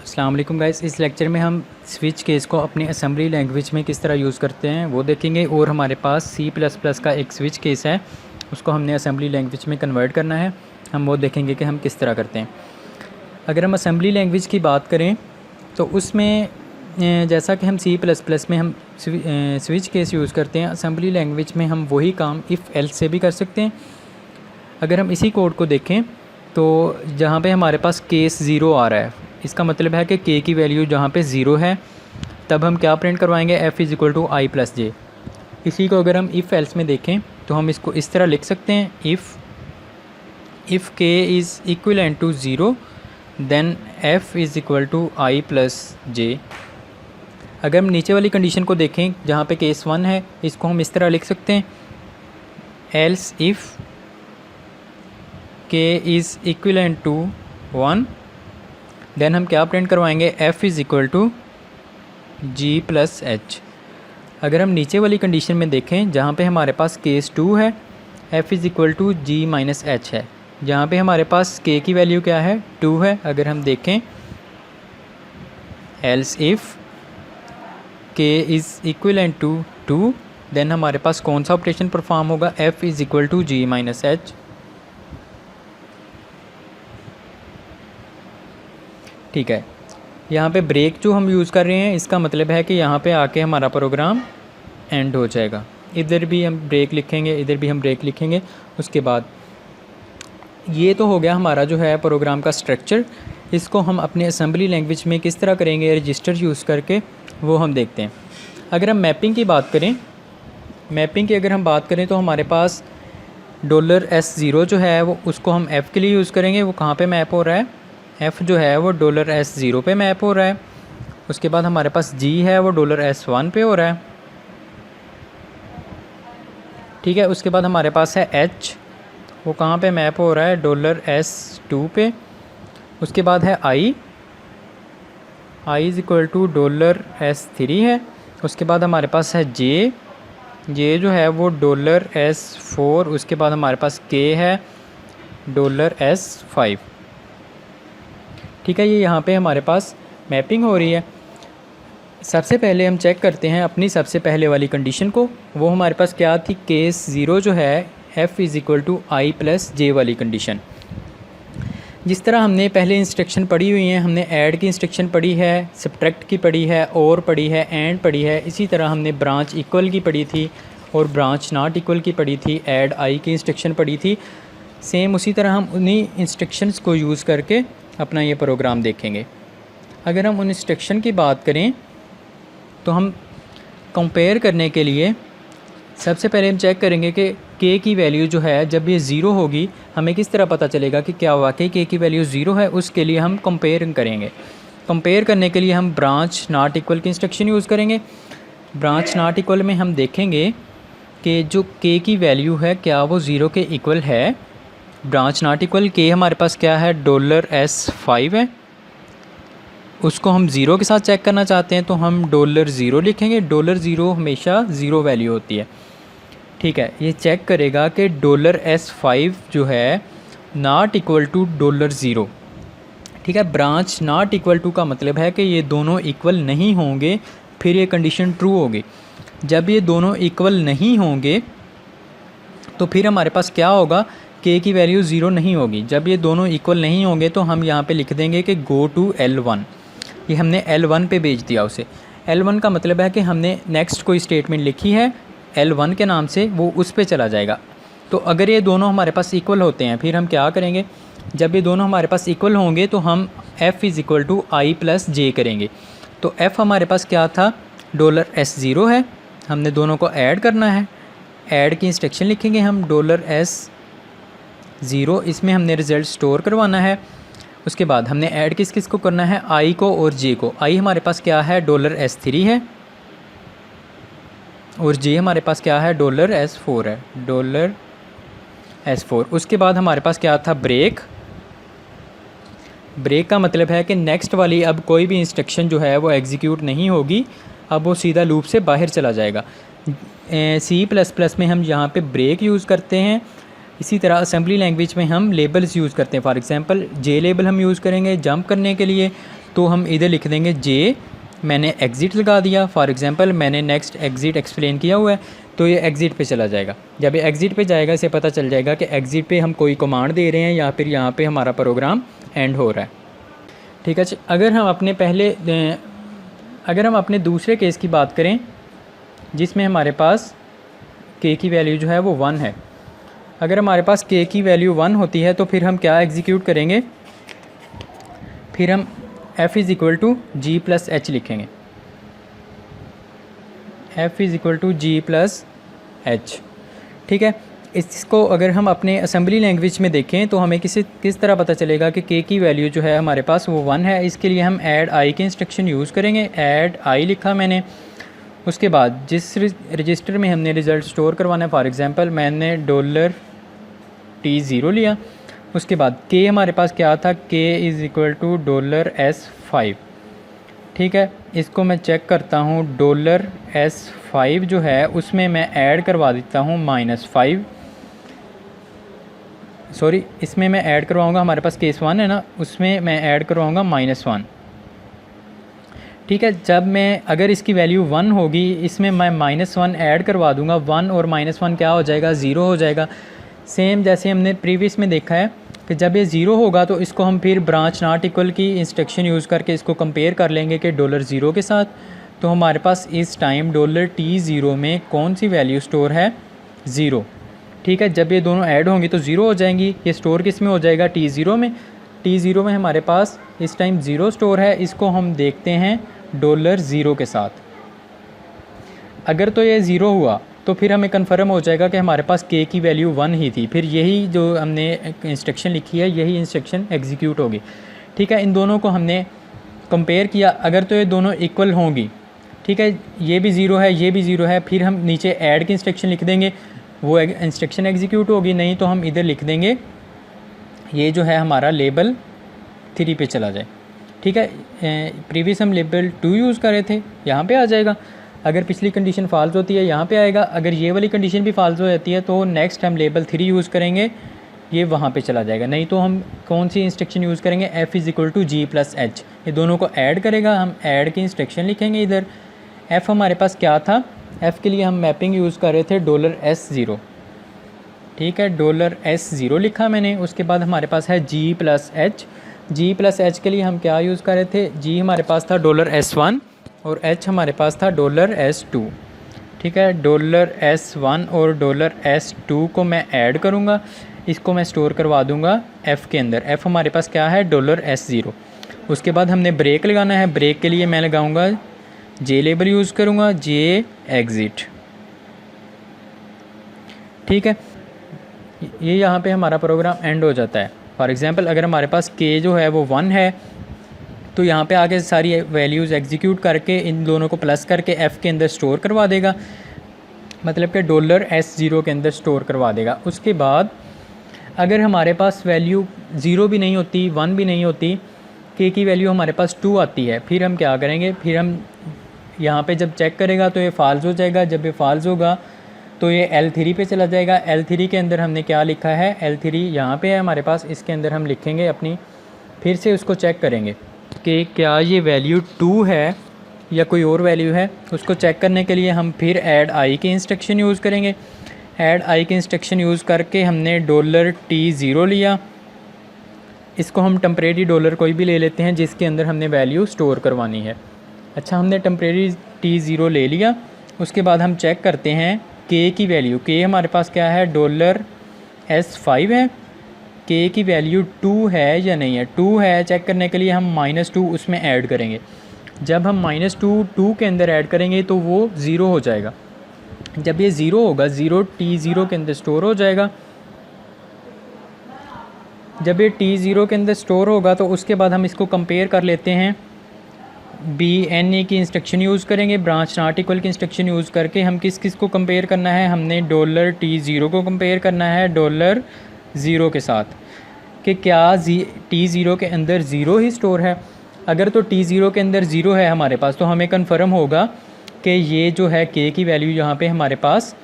अस्सलाम वालेकुम गाइस। इस लेक्चर में हम स्विच केस को अपनी असेंबली लैंग्वेज में किस तरह यूज़ करते हैं वो देखेंगे। और हमारे पास C++ का एक स्विच केस है, उसको हमने असेंबली लैंग्वेज में कन्वर्ट करना है। हम वो देखेंगे कि हम किस तरह करते हैं। अगर हम असेंबली लैंग्वेज की बात करें तो उसमें जैसा कि हम C++ में हम स्विच केस यूज़ करते हैं, असेंबली लैंग्वेज में हम वही काम इफ़ एल्स से भी कर सकते हैं। अगर हम इसी कोड को देखें तो जहाँ पे हमारे पास केस 0 आ रहा है, इसका मतलब है कि k की वैल्यू जहाँ पे 0 है तब हम क्या प्रिंट करवाएंगे, f=i+j। इसी को अगर हम इफ़ एल्स में देखें तो हम इसको इस तरह लिख सकते हैं, if k is equivalent to 0 then f=i+j। अगर हम नीचे वाली कंडीशन को देखें जहाँ पे केस 1 है, इसको हम इस तरह लिख सकते हैं, else if k is equivalent to 1 then हम क्या प्रिंट करवाएंगे, f=g+h। अगर हम नीचे वाली कंडीशन में देखें जहाँ पे हमारे पास केस 2 है, f=g-h है, जहाँ पे हमारे पास k की वैल्यू क्या है, 2 है। अगर हम देखें else if k is equivalent to 2 then हमारे पास कौन सा ऑपरेशन परफॉर्म होगा, f=g-h। ठीक है, यहाँ पे ब्रेक जो हम यूज़ कर रहे हैं इसका मतलब है कि यहाँ पे आके हमारा प्रोग्राम एंड हो जाएगा। इधर भी हम ब्रेक लिखेंगे, इधर भी हम ब्रेक लिखेंगे। उसके बाद ये तो हो गया हमारा जो है प्रोग्राम का स्ट्रक्चर। इसको हम अपने असेंबली लैंग्वेज में किस तरह करेंगे रजिस्टर यूज़ करके, वो हम देखते हैं। अगर हम मैपिंग की बात करें, मैपिंग की अगर हम बात करें तो हमारे पास $S0 जो है वो उसको हम F के लिए यूज़ करेंगे। वो कहाँ पे मैप हो रहा है, F जो है वो $S0 पे मैप हो रहा है। उसके बाद हमारे पास G है वो $S1 पे हो रहा है। ठीक है, उसके बाद हमारे पास है H, वो कहाँ पे मैप हो रहा है, $S2 पे। उसके बाद है I $S3 है। उसके बाद हमारे पास है J जो है वो $S4। उसके बाद हमारे पास K है $S5। ठीक है, ये यहाँ पे हमारे पास मैपिंग हो रही है। सबसे पहले हम चेक करते हैं अपनी सबसे पहले वाली कंडीशन को। वो हमारे पास क्या थी, केस 0 जो है f=i+j वाली कंडीशन। जिस तरह हमने पहले इंस्ट्रक्शन पढ़ी हुई हैं, हमने ऐड की इंस्ट्रक्शन पढ़ी है, सब्ट्रैक्ट की पढ़ी है, और पढ़ी है, एंड पढ़ी है। इसी तरह हमने ब्रांच इक्वल की पढ़ी थी और ब्रांच नॉट इक्वल की पढ़ी थी, ऐड आई की इंस्ट्रक्शन पढ़ी थी। सेम उसी तरह हम उन्हीं इंस्ट्रक्शंस को यूज़ करके अपना ये प्रोग्राम देखेंगे। अगर हम उन इंस्ट्रक्शन की बात करें तो हम कंपेयर करने के लिए सबसे पहले हम चेक करेंगे कि k की वैल्यू जो है जब ये 0 होगी, हमें किस तरह पता चलेगा कि क्या वाकई k की वैल्यू 0 है। उसके लिए हम कंपेयर करेंगे। कंपेयर करने के लिए हम ब्रांच नॉट इक्वल की इंस्ट्रक्शन यूज़ करेंगे। ब्रांच नॉट इक्वल में हम देखेंगे कि जो k की वैल्यू है क्या वो 0 के इक्वल है। ब्रांच नॉट इक्वल k हमारे पास क्या है, $S5 है। उसको हम 0 के साथ चेक करना चाहते हैं तो हम $0 लिखेंगे। $0 हमेशा 0 वैल्यू होती है। ठीक है, ये चेक करेगा कि $S5 जो है नॉट इक्वल टू $0। ठीक है, ब्रांच नॉट इक्वल टू का मतलब है कि ये दोनों इक्वल नहीं होंगे, फिर ये कंडीशन ट्रू होगी। जब ये दोनों इक्वल नहीं होंगे तो फिर हमारे पास क्या होगा, k की वैल्यू 0 नहीं होगी। जब ये दोनों इक्वल नहीं होंगे तो हम यहाँ पे लिख देंगे कि गो टू L1। ये हमने L1 पे भेज दिया उसे। L1 का मतलब है कि हमने नेक्स्ट कोई स्टेटमेंट लिखी है L1 के नाम से, वो उस पे चला जाएगा। तो अगर ये दोनों हमारे पास इक्वल होते हैं फिर हम क्या करेंगे, जब ये दोनों हमारे पास इक्वल होंगे तो हम f=i+j करेंगे। तो f हमारे पास क्या था, $S0 है। हमने दोनों को ऐड करना है, ऐड की इंस्ट्रक्शन लिखेंगे हम $S0। इसमें हमने रिज़ल्ट स्टोर करवाना है। उसके बाद हमने ऐड किस किस को करना है, i को और j को। i हमारे पास क्या है, $S3 है, और j हमारे पास क्या है, $S4 है, $S4। उसके बाद हमारे पास क्या था, ब्रेक। ब्रेक का मतलब है कि नेक्स्ट वाली अब कोई भी इंस्ट्रक्शन जो है वो एग्जीक्यूट नहीं होगी, अब वो सीधा लूप से बाहर चला जाएगा। C++ में हम यहाँ पे ब्रेक यूज़ करते हैं। इसी तरह असेंबली लैंग्वेज में हम लेबल्स यूज़ करते हैं। फॉर एग्जांपल J लेबल हम यूज़ करेंगे जंप करने के लिए, तो हम इधर लिख देंगे जे, मैंने एग्ज़िट लगा दिया। फॉर एग्ज़ाम्पल मैंने नेक्स्ट एग्ज़िट एक्सप्लेन किया हुआ है, तो ये एग्ज़िट पे चला जाएगा। जब ये एग्ज़िट पे जाएगा इसे पता चल जाएगा कि एग्ज़िट पे हम कोई कमांड दे रहे हैं या फिर यहाँ पे हमारा प्रोग्राम एंड हो रहा है। ठीक है। अगर हम अपने दूसरे केस की बात करें जिसमें हमारे पास k की वैल्यू जो है वो 1 है। अगर हमारे पास k की वैल्यू 1 होती है तो फिर हम क्या एग्जीक्यूट करेंगे, फिर हम f is equal to g plus h लिखेंगे। f is equal to g plus h. ठीक है। इसको अगर हम अपने असेंबली लैंग्वेज में देखें तो हमें किस तरह पता चलेगा कि k की वैल्यू जो है हमारे पास वो 1 है। इसके लिए हम ऐड i के इंस्ट्रक्शन यूज़ करेंगे। ऐड i लिखा मैंने, उसके बाद जिस रजिस्टर में हमने रिज़ल्ट स्टोर करवाना है, फॉर एग्ज़ाम्पल मैंने $T0 लिया। उसके बाद k हमारे पास क्या था, k is equal to $S5। ठीक है। इसको मैं चेक करता हूँ, $S5 जो है उसमें मैं ऐड करवा देता हूँ -5। सॉरी, इसमें मैं ऐड करवाऊँगा, हमारे पास केस 1 है ना, उसमें मैं ऐड करवाऊँगा -1। ठीक है। जब मैं अगर इसकी वैल्यू 1 होगी, इसमें मैं -1 ऐड करवा दूंगा, 1 और -1 क्या हो जाएगा, 0 हो जाएगा। सेम जैसे हमने प्रीवियस में देखा है कि जब ये 0 होगा तो इसको हम फिर ब्रांच नॉट इक्वल की इंस्ट्रक्शन यूज़ करके इसको कंपेयर कर लेंगे कि $0 के साथ। तो हमारे पास इस टाइम $T0 में कौन सी वैल्यू स्टोर है, 0। ठीक है। जब ये दोनों ऐड होंगी तो 0 हो जाएंगी। ये स्टोर किस में हो जाएगा, T0 में। T0 में हमारे पास इस टाइम 0 स्टोर है। इसको हम देखते हैं $0 के साथ। अगर तो ये 0 हुआ तो फिर हमें कन्फर्म हो जाएगा कि हमारे पास k की वैल्यू 1 ही थी। फिर यही जो हमने इंस्ट्रक्शन लिखी है यही इंस्ट्रक्शन एग्जीक्यूट होगी। ठीक है। इन दोनों को हमने कंपेयर किया, अगर तो ये दोनों इक्वल होंगी, ठीक है, ये भी 0 है ये भी 0 है, फिर हम नीचे ऐड की इंस्ट्रक्शन लिख देंगे, वो इंस्ट्रक्शन एग्जीक्यूट होगी। नहीं तो हम इधर लिख देंगे ये जो है हमारा लेबल 3 पे चला जाए। ठीक है। प्रीवियस हम लेबल 2 यूज़ कर रहे थे, यहाँ पे आ जाएगा। अगर पिछली कंडीशन फॉल्स होती है यहाँ पे आएगा। अगर ये वाली कंडीशन भी फॉल्स हो जाती है तो नेक्स्ट हम लेबल 3 यूज़ करेंगे, ये वहाँ पे चला जाएगा। नहीं तो हम कौन सी इंस्ट्रक्शन यूज़ करेंगे, f is equal to g plus h. ये दोनों को ऐड करेगा, हम ऐड की इंस्ट्रक्शन लिखेंगे इधर। f हमारे पास क्या था, f के लिए हम मैपिंग यूज़ कर रहे थे $S0। ठीक है। $S0 लिखा मैंने। उसके बाद हमारे पास है g प्लस एच। जी प्लस एच के लिए हम क्या यूज़ कर रहे थे, जी हमारे पास था $S1 और एच हमारे पास था $S2। ठीक है। $S1 और $S2 को मैं ऐड करूँगा, इसको मैं स्टोर करवा दूँगा f के अंदर। f हमारे पास क्या है, $S0। उसके बाद हमने ब्रेक लगाना है। ब्रेक के लिए मैं लगाऊँगा जे लेबल यूज़ करूँगा, जे एग्ज़िट। ठीक है। ये यहाँ पे हमारा प्रोग्राम एंड हो जाता है। फॉर एग्ज़ाम्पल अगर हमारे पास k जो है वो 1 है तो यहाँ पे आके सारी वैल्यूज़ एग्जीक्यूट करके इन दोनों को प्लस करके f के अंदर स्टोर करवा देगा, मतलब कि $S0 के अंदर स्टोर करवा देगा। उसके बाद अगर हमारे पास वैल्यू 0 भी नहीं होती, 1 भी नहीं होती, k की वैल्यू हमारे पास 2 आती है, फिर हम क्या करेंगे, फिर हम यहाँ पे जब चेक करेगा तो ये फॉल्स हो जाएगा। जब ये फॉल्स होगा तो ये L3 पे चला जाएगा। L3 के अंदर हमने क्या लिखा है, L3 यहाँ पे है हमारे पास, इसके अंदर हम लिखेंगे अपनी, फिर से उसको चेक करेंगे कि क्या ये वैल्यू 2 है या कोई और वैल्यू है। उसको चेक करने के लिए हम फिर ऐड i के इंस्ट्रक्शन यूज़ करेंगे। ऐड i के इंस्ट्रक्शन यूज़ करके हमने $T0 लिया, इसको हम टेम्परेरी डॉलर कोई भी ले लेते हैं जिसके अंदर हमने वैल्यू स्टोर करवानी है। अच्छा, हमने टेम्परेरी T0 ले लिया। उसके बाद हम चेक करते हैं k की वैल्यू। k हमारे पास क्या है, $S5 है। k की वैल्यू 2 है या नहीं है, 2 है। चेक करने के लिए हम -2 उसमें ऐड करेंगे। जब हम -2 के अंदर ऐड करेंगे तो वो 0 हो जाएगा। जब ये 0 होगा, 0 T0 के अंदर स्टोर हो जाएगा। जब ये T0 के अंदर स्टोर होगा तो उसके बाद हम इसको कंपेयर कर लेते हैं। BNA की इंस्ट्रक्शन यूज़ करेंगे, ब्रांच नॉट इक्वल की इंस्ट्रक्शन यूज़ करके हम किस को कंपेयर करना है, हमने $T0 को कंपेयर करना है $0 के साथ, कि क्या T0 के अंदर 0 ही स्टोर है। अगर तो T0 के अंदर 0 है हमारे पास तो हमें कन्फर्म होगा कि ये जो है k की वैल्यू यहाँ पे हमारे पास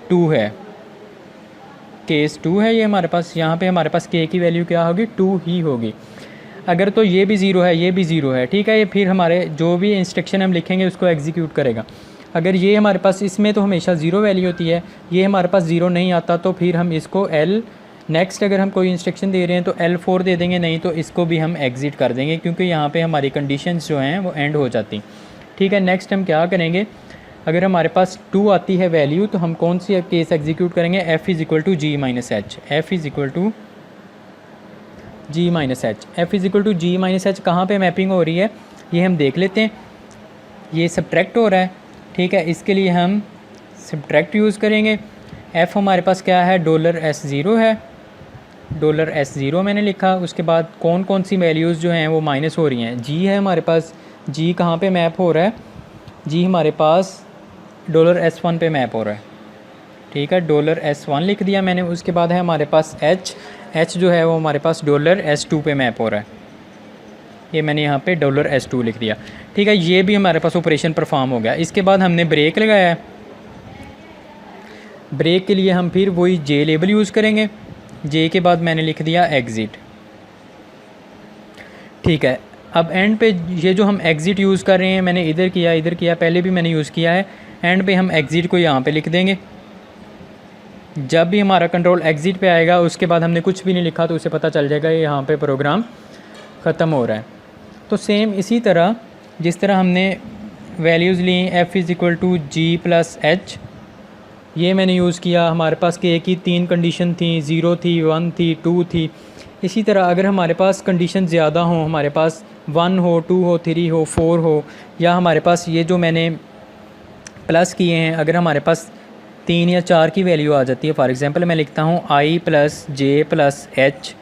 2 है, केस 2 है ये हमारे पास। यहाँ पे हमारे पास k की वैल्यू क्या होगी, 2 ही होगी। अगर तो ये भी ज़ीरो है, ये भी ज़ीरो है, ठीक है, ये फिर हमारे जो भी इंस्ट्रक्शन हम लिखेंगे उसको एग्जीक्यूट करेगा। अगर ये हमारे पास, इसमें तो हमेशा ज़ीरो वैल्यू होती है, ये हमारे पास ज़ीरो नहीं आता तो फिर हम इसको नेक्स्ट अगर हम कोई इंस्ट्रक्शन दे रहे हैं तो L4 दे देंगे, नहीं तो इसको भी हम एग्ज़िट कर देंगे, क्योंकि यहाँ पे हमारी कंडीशंस जो हैं वो एंड हो जाती। ठीक है, नेक्स्ट हम क्या करेंगे, अगर हमारे पास 2 आती है वैल्यू तो हम कौन सी केस एग्जीक्यूट करेंगे, f is equal to g minus h, f is equal to g minus h, f is equal to g minus h कहाँ पर मैपिंग हो रही है ये हम देख लेते हैं। ये सब्ट्रैक्ट हो रहा है, ठीक है, इसके लिए हम सब्ट्रैक्ट यूज़ करेंगे। f हमारे पास क्या है, $S0 है, $S0 मैंने लिखा। उसके बाद कौन कौन सी वैल्यूज़ जो हैं वो माइनस हो रही हैं, g है हमारे पास, g कहाँ पे मैप हो रहा है, g हमारे पास $S1 पे मैप हो रहा है, ठीक है, $S1 लिख दिया मैंने। उसके बाद है हमारे पास h जो है वो हमारे पास $S2 पे मैप हो रहा है, ये मैंने यहाँ पे $S2 लिख दिया, ठीक है। ये भी हमारे पास ऑपरेशन परफॉर्म हो गया। इसके बाद हमने ब्रेक लगाया है, ब्रेक के लिए हम फिर वही जे लेबल यूज़ करेंगे, जे के बाद मैंने लिख दिया एग्ज़िट, ठीक है। अब एंड पे ये जो हम एग्ज़िट यूज़ कर रहे हैं, मैंने इधर किया, पहले भी मैंने यूज़ किया है, एंड पे हम एग्ज़िट को यहाँ पे लिख देंगे। जब भी हमारा कंट्रोल एग्ज़िट पे आएगा उसके बाद हमने कुछ भी नहीं लिखा तो उसे पता चल जाएगा ये यहाँ पे प्रोग्राम ख़त्म हो रहा है। तो सेम इसी तरह जिस तरह हमने वैल्यूज़ ली, f is equal to g plus h, ये मैंने यूज़ किया। हमारे पास के की 3 कंडीशन थी, 0 थी, 1 थी, 2 थी। इसी तरह अगर हमारे पास कंडीशन ज़्यादा हों, हमारे पास 1 हो, 2 हो, 3 हो, 4 हो, या हमारे पास ये जो मैंने प्लस किए हैं अगर हमारे पास 3 या 4 की वैल्यू आ जाती है, फॉर एग्ज़ाम्पल मैं लिखता हूँ i plus J plus H,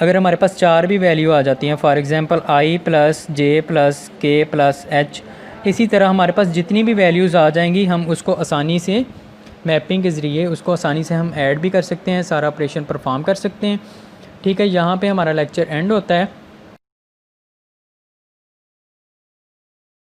अगर हमारे पास 4 भी वैल्यू आ जाती हैं, for example i plus J plus के प्लस एच, इसी तरह हमारे पास जितनी भी वैल्यूज़ आ जाएंगी हम उसको आसानी से मैपिंग के ज़रिए उसको आसानी से हम ऐड भी कर सकते हैं, सारा ऑपरेशन परफॉर्म कर सकते हैं, ठीक है। यहाँ पे हमारा लेक्चर एंड होता है।